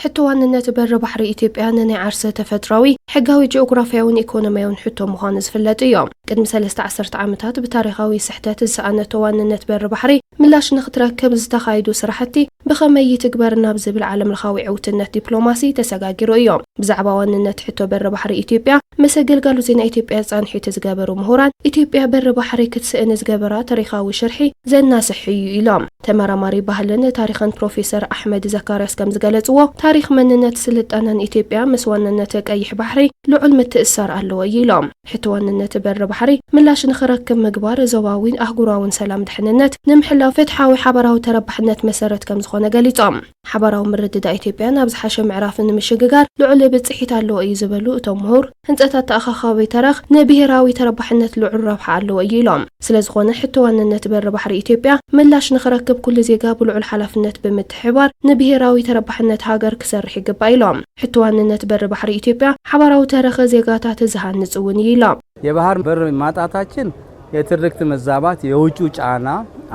حتوانነት በር ባሕሪ ኢትዮጵያ ናይ ዓርሰ ተፈጥራዊ ሕጋዊ ጂኦግራፊያውን ኢኮኖሚያውን ሕቶ ምዃኑ ዝፍለጥ እዮም። ቅድሚ 13 ዓመታት ብታሪኻዊ ስሕተት ዝሰኣነቶ ዋንነት በር ባሕሪ ምላሽ ንኽትረክብ ዝተኻይዱ ስራሕቲ ብኸመይ ይትግበር ናብ ዝብል ዓለም ለኻዊ ዕውትነት ዲፕሎማሲ ተሰጋጊሩ እዮም። ብዛዕባ ዋንነት ሕቶ በር ባሕሪ ኢትዮጵያ ምስ ኣገልጋሉ ዜና ኢትዮጵያ ጻንሒት ዝገበሩ ምሁራን ኢትዮጵያ በር ባሕሪ ክትስእን ዝገበራ ታሪኻዊ ሽርሒ ዘናስሕ እዩ ኢሎም። ተመራማሪ ባህልን ታሪኽን ፕሮፌሰር ኣሕመድ ዘካርያስ ከም ዝገለጽዎ ታሪኽ መንነት ስልጣነን ኢትዮጵያ ምስ ዋንነት ቀይሕ ባሕሪ ልዑል ምትእስሳር ኣለዎ ኢሎም። ሕቶ ዋንነት በር ባሕሪ ምላሽ ንኽረክብ ምግባር ዞባዊን ኣህጉራውን ሰላም ድሕንነት ንምሕላው ፍትሓዊ ሓበራዊ ተረባሕነት መሰረት ከም ዝኾነ ገሊጾም። ሓበራዊ ምርድዳእ ኢትዮጵያ ናብ ዝሓሸ ምዕራፍ ንምሽግጋር ልዑል ብጽሒት ኣለዎ እዩ ዝበሉ እቶም ምሁር ህንጸታት ተኣኻኻቢ ተረኽ ንብሄራዊ ተረባሕነት ልዑል ረብሓ ኣለዎ ኢሎም። ስለዝኾነ ሕቶ ዋንነት በር ባሕሪ ኢትዮጵያ ምላሽ ንኽረክብ ኩሉ ዜጋ ብልዑል ሓላፍነት ብምትሕባር ንብሄራዊ ተረባሕነት ሃገር ክሰርሕ ይግባእ ኢሎም። ሕቶ ዋንነት በር ባሕሪ ኢትዮጵያ ሓበራዊ ተረኸ ዜጋታት ዝሃንጽ እውን ኢሎም። የባህር በር ማጣታችን የትርክት መዛባት የውጭ ጫና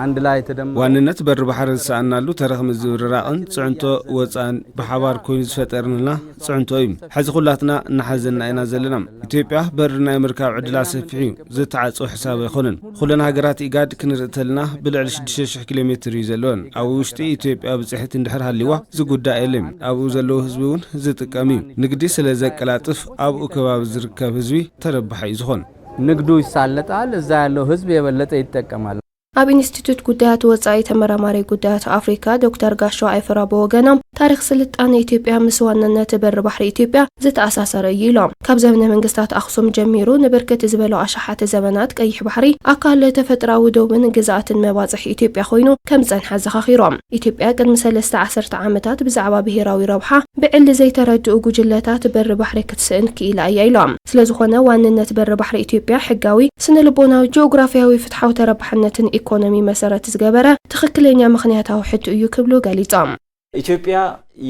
አንድ ላይ ተደምሮ ዋንነት በር ባሕሪ ዝሰኣናሉ ተረኽ ምዝብርራቕን ጽዕንቶ ወፃን ብሓባር ኮይኑ ዝፈጠርንና ጽዕንቶ እዩ። ሕዚ ኩላትና እናሓዘና ኢና ዘለና። ኢትዮጵያ በር ናይ ምርካብ ዕድላ ሰፊሕ እዩ ዝተዓጽው ሕሳብ ኣይኮነን። ኩለን ሃገራት ኢጋድ ክንርኢ ተለና ብልዕሊ 6000 ኪሎ ሜትር እዩ ዘለወን። ኣብ ውሽጢ ኢትዮጵያ ብጽሒት እንድሕር ሃሊዋ ዝጉዳይ የለን። ኣብኡ ዘለዉ ህዝቢ እውን ዝጥቀም እዩ። ንግዲ ስለ ዘቀላጥፍ ኣብኡ ከባቢ ዝርከብ ህዝቢ ተረባሕ እዩ ዝኾን። ንግዱ ይሳለጣል፣ እዛ ያለው ህዝብ የበለጠ ይጠቀማል። ኣብ ኢንስቲትዩት ጉዳያት ወጻኢ ተመራማሪ ጉዳያት ኣፍሪካ ዶክተር ጋሾ ኣይፈራ በወገኖም ታሪኽ ስልጣነ ኢትዮጵያ ምስ ዋንነት በር ባሕሪ ኢትዮጵያ ዝተኣሳሰረ እዩ ኢሎም። ካብ ዘመነ መንግስታት ኣኽሱም ጀሚሩ ንብርክት ዝበለው ኣሽሓተ ዘመናት ቀይሕ ባሕሪ ኣካል ተፈጥራዊ ዶብን ግዛኣትን መባፅሒ ኢትዮጵያ ኮይኑ ከም ጸንሐ ዘኻኺሮም። ኢትዮጵያ ቅድሚ 13 ዓመታት ብዛዕባ ብሄራዊ ረብሓ ብዕሊ ዘይተረድኡ ጉጅለታት በር ባሕሪ ክትስእን ክኢላ እያ ኢሎም። ስለዝኾነ ዋንነት በር ባሕሪ ኢትዮጵያ ሕጋዊ ስነልቦናዊ ጂኦግራፊያዊ ፍትሓዊ ተረባሕነትን ኢኮኖሚ መሰረት ዝገበረ ትክክለኛ ምክንያታዊ ሕቱ እዩ ክብሉ ገሊጾም። ኢትዮጵያ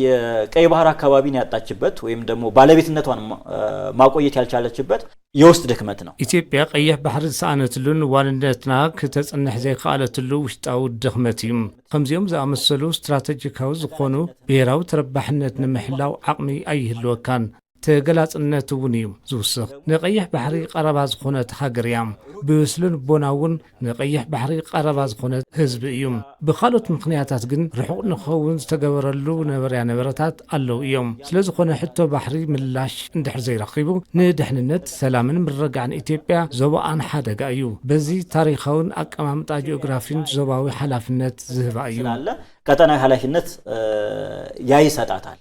የቀይ ባህር አካባቢን ያጣችበት ወይም ደግሞ ባለቤትነቷን ማቆየት ያልቻለችበት የውስጥ ድክመት ነው። ኢትዮጵያ ቀይሕ ባህር ሰኣነትሉን ዋንነትና ከተጸንሕ ዘይከኣለትሉ ውሽጣዊ ድክመት እዩ። ከምዚኦም ዝኣመሰሉ ስትራቴጂካዊ ዝኾኑ ብሄራዊ ተረባሕነት ንምሕላው ዓቕሚ ኣይህልወካን ተገላጽነት እውን እዩ ዝውስኽ። ንቀይሕ ባሕሪ ቀረባ ዝኾነት ሃገር እያ። ብስሉን ቦናውን ንቀይሕ ባሕሪ ቀረባ ዝኾነት ህዝቢ እዩ። ብኻልኦት ምክንያታት ግን ርሑቕ ንኸውን ዝተገበረሉ ነበረታት ኣለው እዮም። ስለዝኾነ ሕቶ ባሕሪ ምላሽ እንድሕር ዘይረኺቡ ንድሕንነት ሰላምን ምርግጋዕን ኢትዮጵያ ዞባኣን ሓደጋ እዩ። በዚ ታሪኻውን ኣቀማምጣ ጂኦግራፊን ዞባዊ ሓላፍነት ዝህባ እዩ። ቀጠናዊ ሓላፍነት ያይሰጣታል።